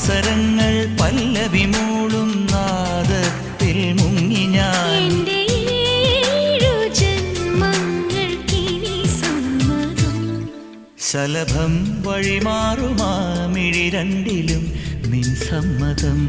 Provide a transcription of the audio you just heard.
അവസരങ്ങൾ പല്ലവി മൂളും നാദത്തിൽ മുങ്ങി ഞാൻ. ശലഭം വഴിമാറുമാ മിഴി രണ്ടിലും നിൻ സമ്മതം.